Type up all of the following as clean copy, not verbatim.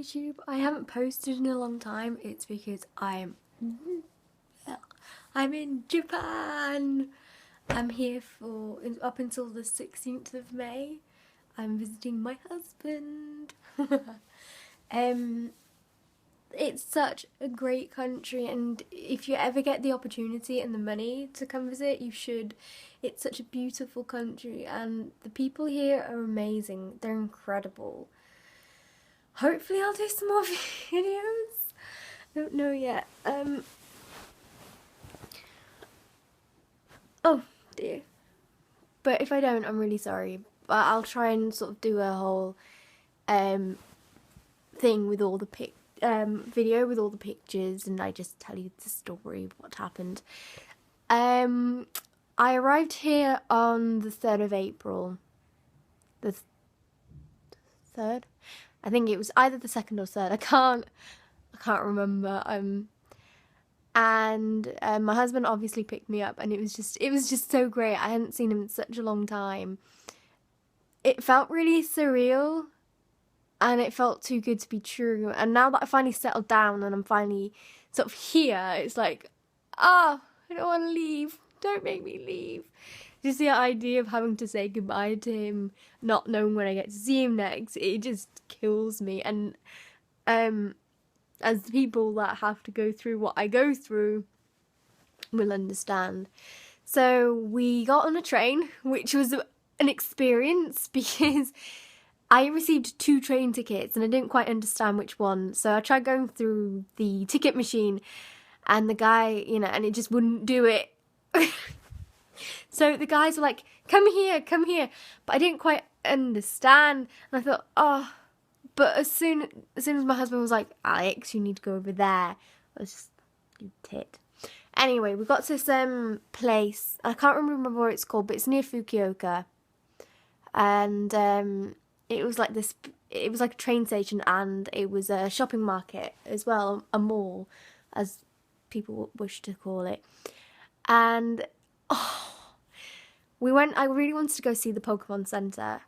YouTube. I haven't posted in a long time. It's because I'm in Japan. I'm here for up until the 16th of May. I'm visiting my husband. It's such a great country, and if you ever get the opportunity and the money to come visit, you should. It's such a beautiful country, and the people here are amazing. They're incredible. Hopefully I'll do some more videos. Don't know yet. Oh dear. But if I don't, I'm really sorry. But I'll try and sort of do a whole thing with all the video with all the pictures, and I just tell you the story of what happened. I arrived here on the 3rd of April. The 3rd? I think it was either the 2nd or 3rd. I can't remember. And my husband obviously picked me up, and it was just so great. I hadn't seen him in such a long time. It felt really surreal, and it felt too good to be true. And now that I finally settled down and I'm finally sort of here, it's like, I don't want to leave. Don't make me leave. Just the idea of having to say goodbye to him, not knowing when I get to see him next, it just kills me. And as the people that have to go through what I go through will understand. So we got on a train, which was an experience because I received 2 train tickets and I didn't quite understand which one. So I tried going through the ticket machine, and the guy, and it just wouldn't do it. So the guys were like, come here. But I didn't quite understand. And I thought, but as soon as my husband was like, Alex, you need to go over there, I was just, you tit. Anyway, we got to this place. I can't remember what it's called, but it's near Fukuoka. And it was like a train station, and it was a shopping market as well, a mall, as people wish to call it. And I really wanted to go see the Pokemon Center,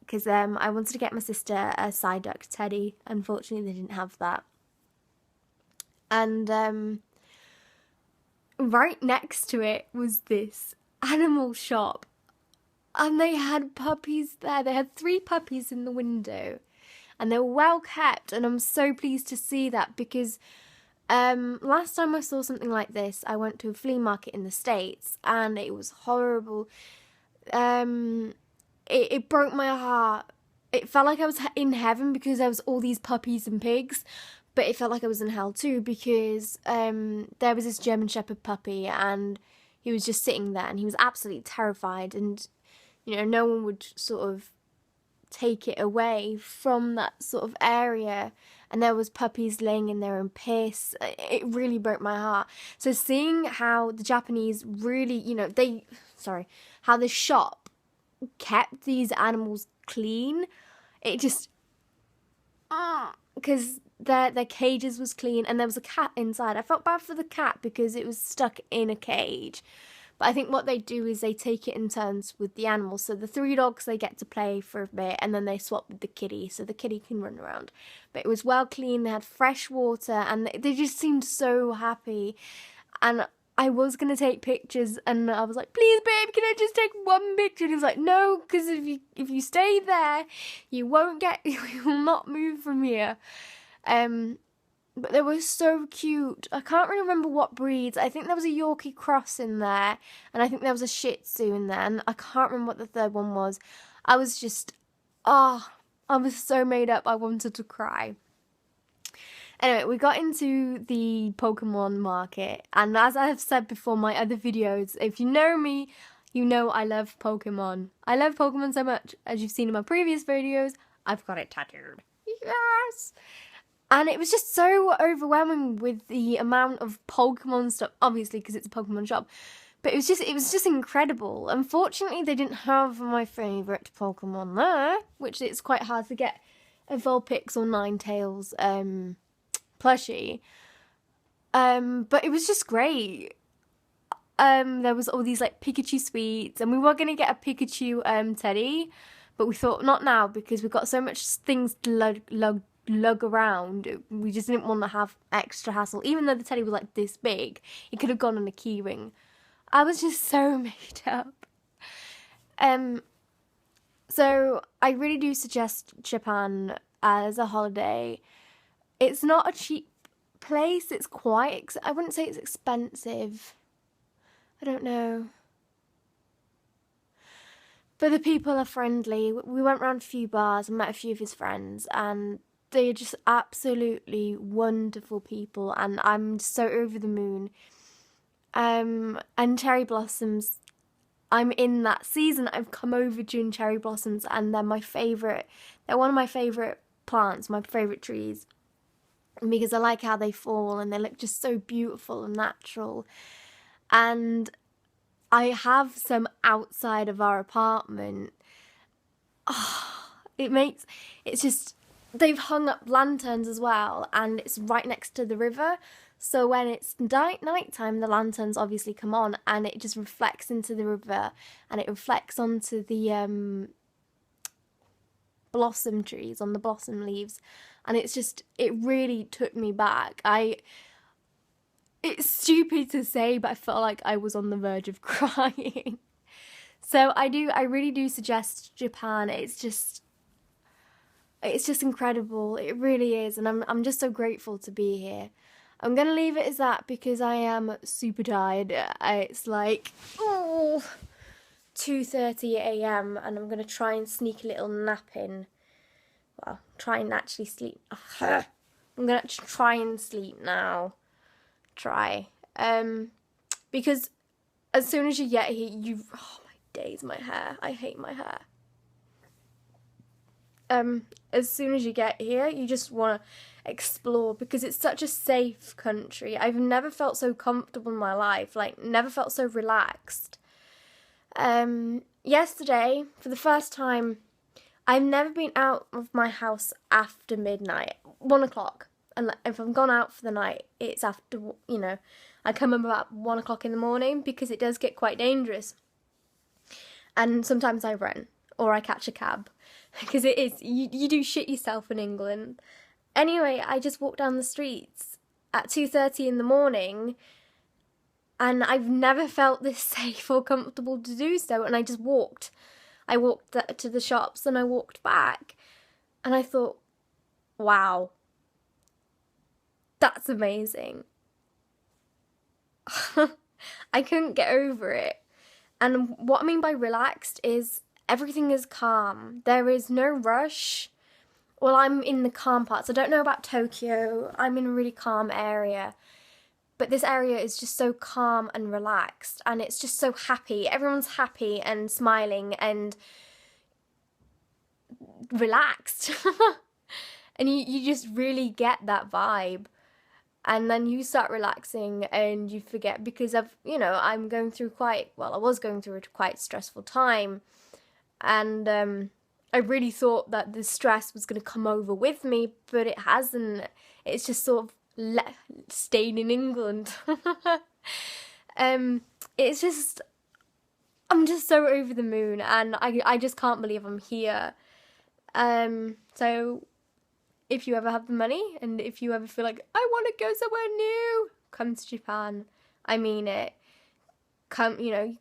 because I wanted to get my sister a Psyduck teddy. Unfortunately, they didn't have that. And right next to it was this animal shop, and they had puppies there. They had 3 puppies in the window, and they were well kept, and I'm so pleased to see that, because last time I saw something like this, I went to a flea market in the States, and it was horrible. It broke my heart. It felt like I was in heaven because there was all these puppies and pigs, but it felt like I was in hell too, because there was this German Shepherd puppy, and he was just sitting there, and he was absolutely terrified, and no one would sort of take it away from that sort of area, and there was puppies laying in there in piss. It really broke my heart. So seeing how the Japanese really, how the shop kept these animals clean, it just, because their cages was clean, and there was a cat inside. I felt bad for the cat because it was stuck in a cage. But I think what they do is they take it in turns with the animals. So the 3 dogs, they get to play for a bit, and then they swap with the kitty, so the kitty can run around. But it was well clean, they had fresh water, and they just seemed so happy. And I was going to take pictures, and I was like, please babe, can I just take 1 picture? And he was like, no, because if you stay there, you will not move from here. But they were so cute. I can't really remember what breeds. I think there was a Yorkie Cross in there, and I think there was a Shih Tzu in there, and I can't remember what the 3rd one was. I was just, I was so made up, I wanted to cry. Anyway, we got into the Pokemon market, and as I have said before in my other videos, if you know me, you know I love Pokemon. I love Pokemon so much, as you've seen in my previous videos, I've got it tattooed. Yes! And it was just so overwhelming with the amount of Pokemon stuff, obviously because it's a Pokemon shop. But it was just incredible. Unfortunately, they didn't have my favourite Pokemon there, which it's quite hard to get a Vulpix or Ninetales plushie. But it was just great. There was all these like Pikachu sweets, and we were gonna get a Pikachu teddy, but we thought not now because we've got so much things to lug around. We just didn't want to have extra hassle. Even though the teddy was like this big, it could have gone on a key ring. I was just so made up. So I really do suggest Japan as a holiday. It's not a cheap place. It's quite, I wouldn't say it's expensive. I don't know. But the people are friendly. We went round a few bars and met a few of his friends, and they're just absolutely wonderful people, and I'm so over the moon. And cherry blossoms, I'm in that season. I've come over during cherry blossoms, and they're my favourite. They're one of my favourite plants, my favourite trees, because I like how they fall and they look just so beautiful and natural. And I have some outside of our apartment. Oh, it's just, they've hung up lanterns as well, and it's right next to the river. So when it's night time, the lanterns obviously come on, and it just reflects into the river, and it reflects onto the blossom trees, on the blossom leaves, and it really took me back. It's stupid to say, but I felt like I was on the verge of crying. So I really do suggest Japan. It's just incredible. It really is, and I'm just so grateful to be here. I'm gonna leave it as that because I am super tired. It's like 2:30 a.m. and I'm gonna try and sneak a little nap in. Well, try and actually sleep. I'm gonna try and sleep now. Because as soon as you get here, oh my days, my hair. I hate my hair. As soon as you get here, you just want to explore because it's such a safe country. I've never felt so comfortable in my life, like never felt so relaxed. Yesterday, for the first time, I've never been out of my house after midnight, 1 o'clock. And if I've gone out for the night, it's after, I come up about 1 o'clock in the morning because it does get quite dangerous. And sometimes I run or I catch a cab because it is, you do shit yourself in England. Anyway, I just walked down the streets at 2:30 in the morning and I've never felt this safe or comfortable to do so. And I just walked. I walked to the shops and I walked back. And I thought, wow, that's amazing. I couldn't get over it. And what I mean by relaxed is everything is calm. There is no rush. Well, I'm in the calm parts. I don't know about Tokyo. I'm in a really calm area. But this area is just so calm and relaxed. And it's just so happy. Everyone's happy and smiling and relaxed. And you just really get that vibe. And then you start relaxing and you forget because I'm going through I was going through a quite stressful time. And I really thought that the stress was going to come over with me, but it hasn't. It's just sort of stayed in England. It's just, I'm just so over the moon and I just can't believe I'm here. So if you ever have the money and if you ever feel like, I want to go somewhere new, come to Japan. I mean it. Come,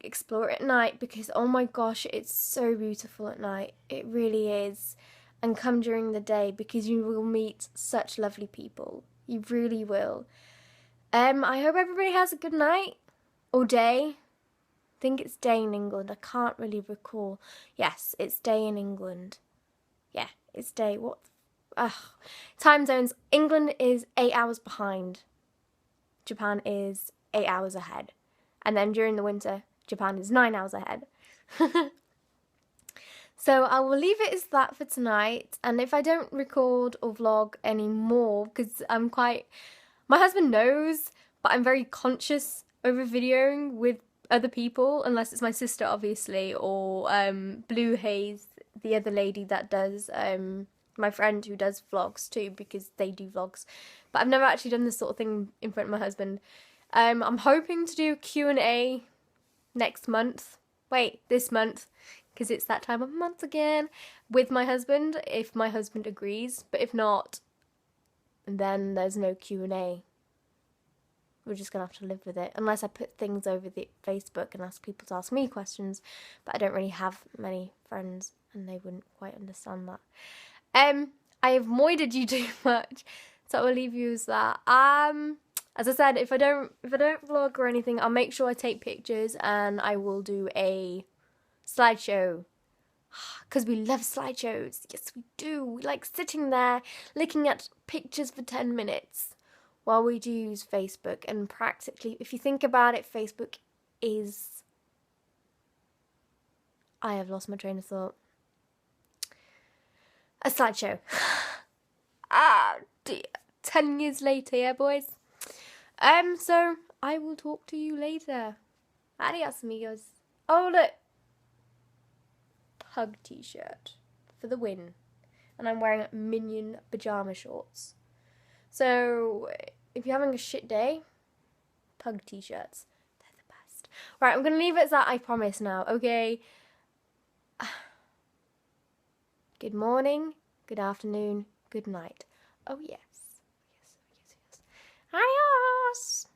explore it at night because, oh my gosh, it's so beautiful at night. It really is. And come during the day because you will meet such lovely people. You really will. I hope everybody has a good night or day. I think it's day in England. I can't really recall. Yes, it's day in England. Yeah, it's day. What? Time zones. England is 8 hours behind. Japan is 8 hours ahead. And then during the winter, Japan is 9 hours ahead. So I will leave it as that for tonight. And if I don't record or vlog anymore, because my husband knows, but I'm very conscious over videoing with other people, unless it's my sister, obviously, or Blue Haze, the other lady that does, my friend who does vlogs too, because they do vlogs. But I've never actually done this sort of thing in front of my husband. I'm hoping to do a Q&A next month. This month, because it's that time of month again, with my husband, if my husband agrees. But if not, and then there's no Q&A. We're just going to have to live with it, unless I put things over the Facebook and ask people to ask me questions, but I don't really have many friends, and they wouldn't quite understand that. I have moided you too much, so I'll leave you as that. As I said, if I don't vlog or anything, I'll make sure I take pictures, and I will do a slideshow, because we love slideshows. Yes, we do. We like sitting there looking at pictures for 10 minutes while we do use Facebook. And practically, if you think about it, Facebook is... I have lost my train of thought. A slideshow. Dear. 10 years later, yeah, boys? So I will talk to you later. Adios, amigos. Oh, look. Pug t-shirt for the win. And I'm wearing Minion pyjama shorts. So if you're having a shit day, Pug t-shirts. They're the best. Right, I'm going to leave it as that, I promise now, okay? Good morning, good afternoon, good night. Oh, yes. Yes. Adios.